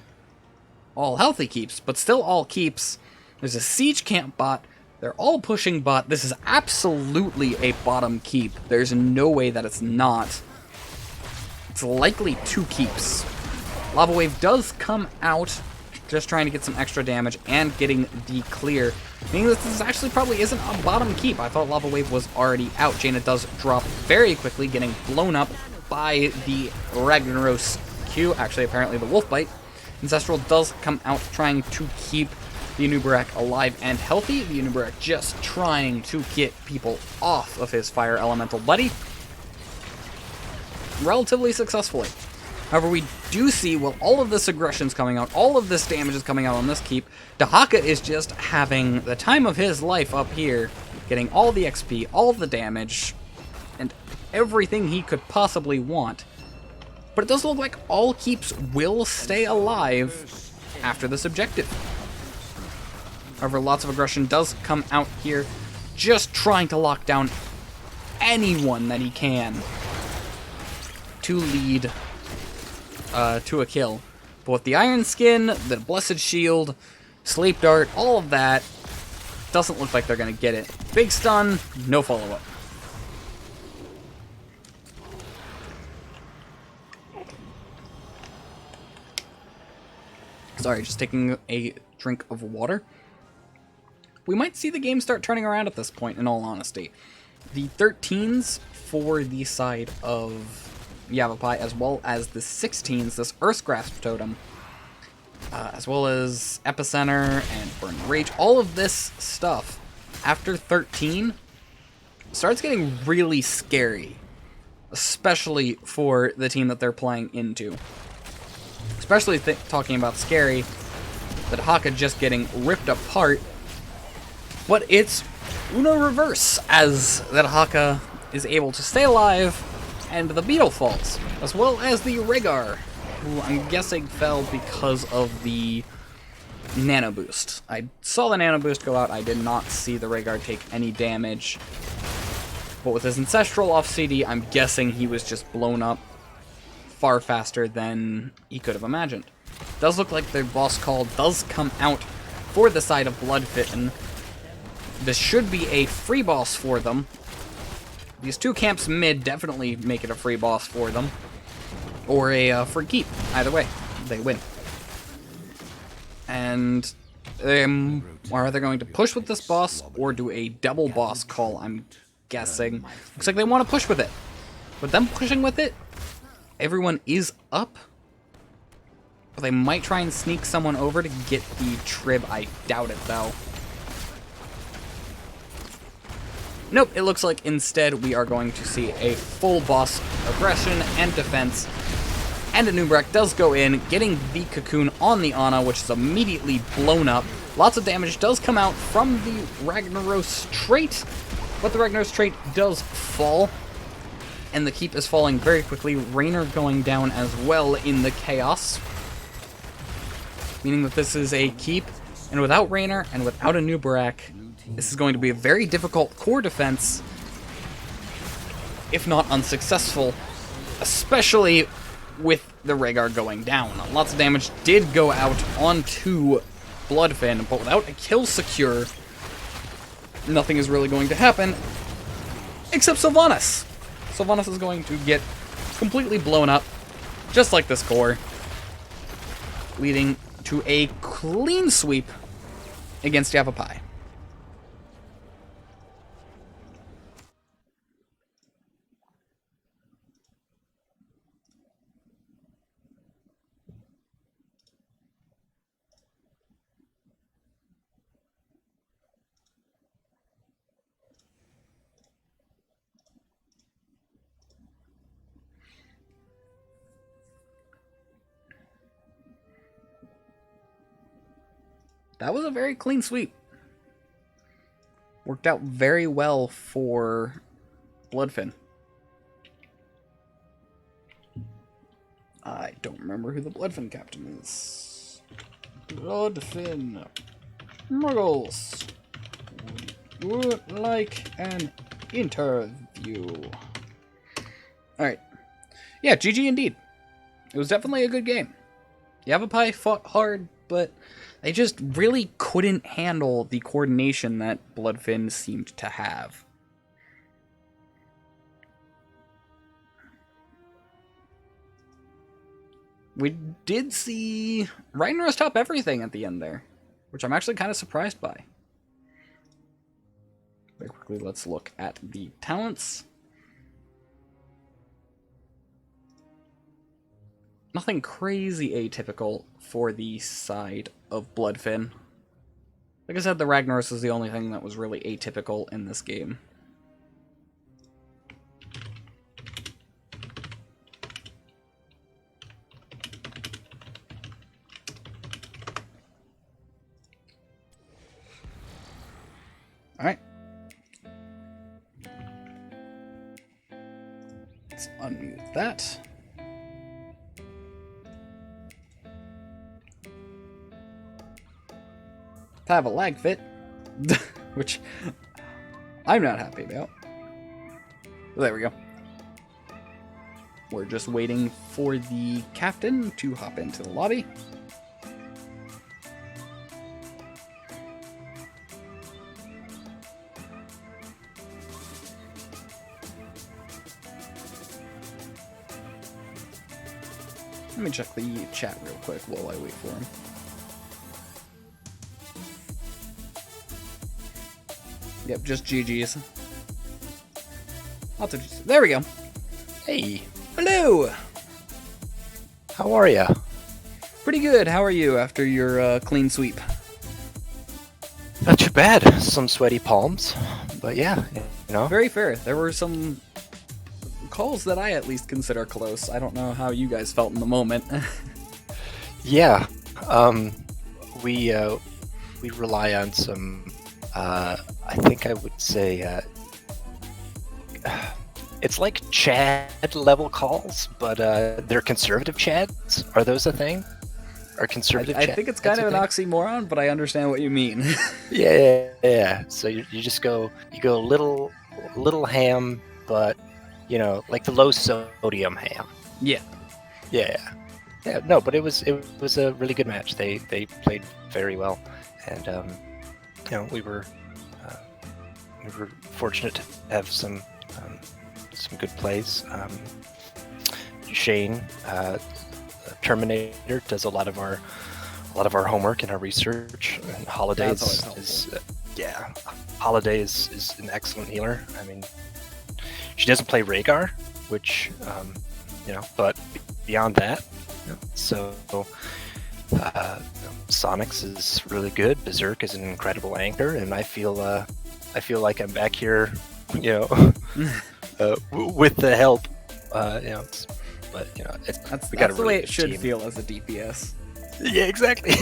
all healthy keeps, but still all keeps. There's a siege camp bot. They're all pushing bot. This is absolutely a bottom keep. There's no way that it's not. It's likely two keeps. Lava Wave does come out, just trying to get some extra damage and getting the clear, meaning that this actually probably isn't a bottom keep. I thought Lava Wave was already out. Jaina does drop very quickly, getting blown up by the Ragnaros Q. Actually, apparently the Wolf Bite. Ancestral does come out trying to keep The Unubarak alive and healthy. The Unubarak just trying to get people off of his fire elemental buddy. Relatively successfully. However, we do see, while all of this aggression's coming out, all of this damage is coming out on this keep, Dahaka is just having the time of his life up here, getting all the XP, all the damage, and everything he could possibly want. But it does look like all keeps will stay alive after this objective. However, lots of aggression does come out here, just trying to lock down anyone that he can to lead to a kill. But with the Iron Skin, the Blessed Shield, Sleep Dart, all of that, doesn't look like they're going to get it. Big stun, no follow-up. Sorry, just taking a drink of water. We might see the game start turning around at this point, in all honesty. The 13s for the side of Yavapai, as well as the 16s, this Earth's Grasp Totem, as well as Epicenter and Burn Rage, all of this stuff, after 13, starts getting really scary. Especially for the team that they're playing into. Especially talking about scary, that Haka just getting ripped apart. But it's Uno reverse, as that Haka is able to stay alive, and the Beetle falls, as well as the Rhaegar, who I'm guessing fell because of the Nano Boost. I saw the Nano Boost go out, I did not see the Rhaegar take any damage. But with his Ancestral off CD, I'm guessing he was just blown up far faster than he could have imagined. Does look like the boss call does come out for the side of BloodFin. This should be a free boss for them. These two camps mid definitely make it a free boss for them. Or a free keep. Either way, they win. And are they going to push with this boss or do a double boss call, I'm guessing. Looks like they want to push with it. With them pushing with it, everyone is up. But they might try and sneak someone over to get the Trib. I doubt it, though. Nope, it looks like instead we are going to see a full boss aggression and defense. And Unubarak does go in, getting the Cocoon on the Ana, which is immediately blown up. Lots of damage does come out from the Ragnaros trait, but the Ragnaros trait does fall. And the keep is falling very quickly. Raynor going down as well in the chaos. Meaning that this is a keep, and without Raynor and without Unubarak, this is going to be a very difficult core defense, if not unsuccessful, especially with the Rhaegar going down. Lots of damage did go out onto BloodFin, but without a kill secure, nothing is really going to happen, except Sylvanas. Sylvanas is going to get completely blown up, just like this core, leading to a clean sweep against Yavapai. That was a very clean sweep. Worked out very well for BloodFin. I don't remember who the BloodFin captain is. BloodFin. Mrgls. Would like an interview. Alright. Yeah, GG indeed. It was definitely a good game. Yavapai fought hard, but they just really couldn't handle the coordination that BloodFin seemed to have. We did see Ragnaros top everything at the end there, which I'm actually kind of surprised by. Very quickly, let's look at the talents. Nothing crazy atypical for the side of BloodFin. Like I said, the Ragnaros is the only thing that was really atypical in this game. Alright. Let's unmute that. To have a lag fit, which I'm not happy about. There we go. We're just waiting for the captain to hop into the lobby. Let me check the chat real quick while I wait for him. Yep, just GG's. Lots of GG's. There we go. Hey, Hello! how are ya? Pretty good. How are you after your clean sweep? Not too bad. Some sweaty palms, but yeah, you know. Very fair. There were some calls that I at least consider close. I don't know how you guys felt in the moment. Yeah, we rely on some. I think I would say it's like Chad level calls, but they're conservative Chads. Are those a thing? Are conservative? I think it's kind of an oxymoron, but I understand what you mean. Yeah. So you just go a little ham, but you know, like the low sodium ham. Yeah. Yeah. No, but it was a really good match. They played very well, and you know, we were fortunate to have some good plays. Shane, Terminator, does a lot of our homework and our research. And Holidays Holiday is an excellent healer. I mean, she doesn't play Rhaegar, which you know, but beyond that, you know, so Sonics is really good. Berserk is an incredible anchor, and I feel like I'm back here, you know, with the help, you know. But you know, That's we got the a way really it should team. feel as a DPS. Yeah, exactly.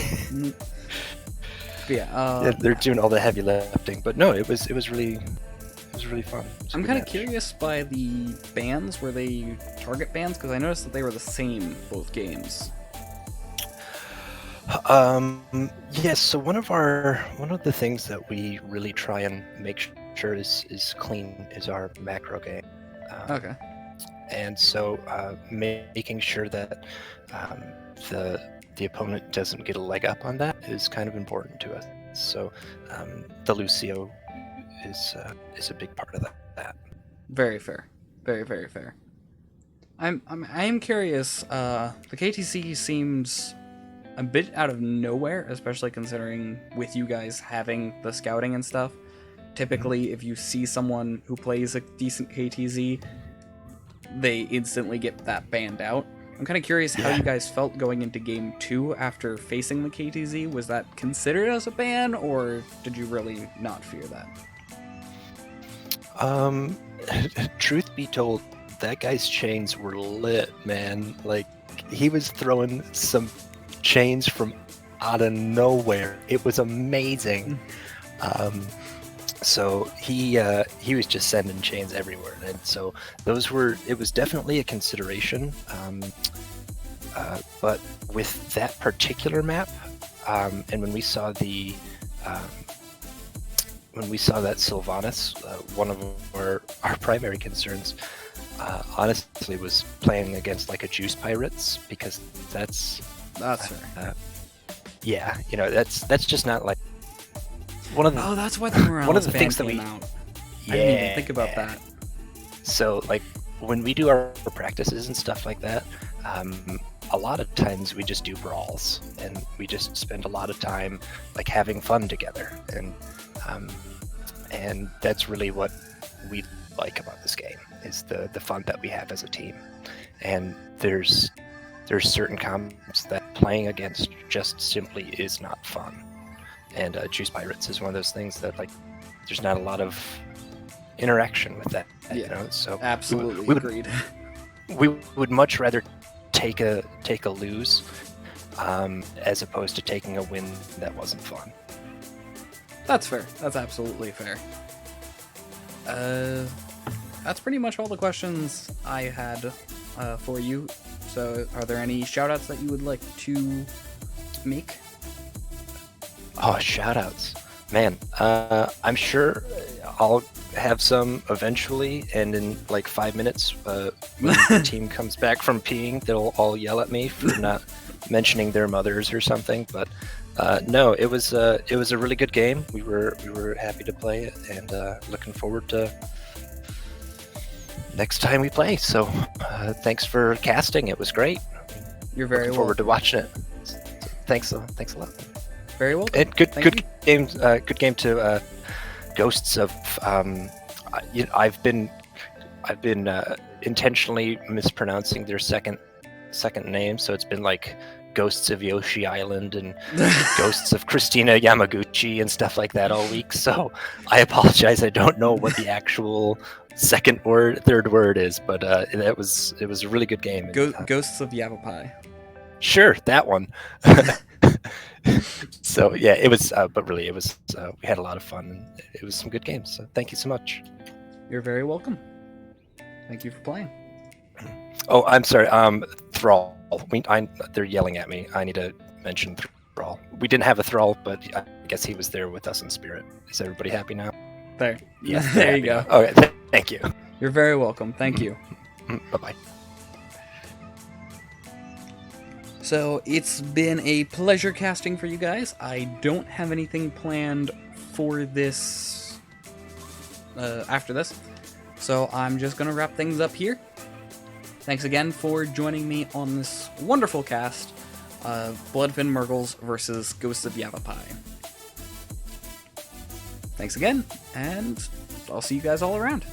Yeah, they're doing all the heavy lifting, but no, it was really fun. I'm kind of curious by the bans. Were they target bans? Because I noticed that they were the same both games. Yes. So one of the things that we really try and make sure is clean is our macro game. Okay. And so making sure that the opponent doesn't get a leg up on that is kind of important to us. So the Lucio is a big part of that. Very fair. Very, very fair. I am curious. The KTC seems a bit out of nowhere, especially considering with you guys having the scouting and stuff. Typically, if you see someone who plays a decent KTZ, they instantly get that banned out. I'm kind of curious how you guys felt going into Game 2 after facing the KTZ. Was that considered as a ban, or did you really not fear that? Truth be told, that guy's chains were lit, man. Like, he was throwing some chains from out of nowhere. It was amazing. So he was just sending chains everywhere, and so it was definitely a consideration. But with that particular map, and when we saw that Sylvanas, one of our primary concerns, honestly, was playing against like a Juice Pirates, because that's fair. Yeah, you know, that's just not like one of the. Oh, that's why the Mrgls one of the ban things that came we. out. Yeah, I didn't even think about that. So, like, when we do our practices and stuff like that, a lot of times we just do brawls, and we just spend a lot of time like having fun together, and that's really what we like about this game, is the fun that we have as a team. And there's certain comps that playing against just simply is not fun. and Juice Pirates is one of those things that like there's not a lot of interaction with that. You know, so absolutely we agreed. We would much rather take a lose as opposed to taking a win that wasn't fun. That's fair. That's absolutely fair. That's pretty much all the questions I had for you. So, are there any shoutouts that you would like to make? Oh, shoutouts. Man, I'm sure I'll have some eventually, and in like 5 minutes, when the team comes back from peeing, they'll all yell at me for not mentioning their mothers or something. But no, it was a really good game. We were happy to play it, and looking forward to next time we play. So thanks for casting. It was great. You're very looking forward to watching it. So, thanks a lot. Very well. And good game. Good game to Ghosts of. I've been intentionally mispronouncing their second name, so it's been like Ghosts of Yoshi Island and Ghosts of Christina Yamaguchi and stuff like that all week. So I apologize. I don't know what the actual third word is, but it was a really good game. Ghosts of Yavapai. Sure, that one. So yeah, it was, but really it was. We had a lot of fun, and it was some good games. So thank you so much. You're very welcome. Thank you for playing. Oh, I'm sorry. Thrall. They're yelling at me. I need to mention Thrall. We didn't have a Thrall, but I guess he was there with us in spirit. Is everybody happy now? There. Yes. There you go. Okay. Thank you. You're very welcome. Thank you. Bye-bye. So it's been a pleasure casting for you guys. I don't have anything planned for this after this, so I'm just gonna wrap things up here. Thanks again for joining me on this wonderful cast of BloodFin Mrgls versus Ghosts of Yavapai. Thanks again, and I'll see you guys all around.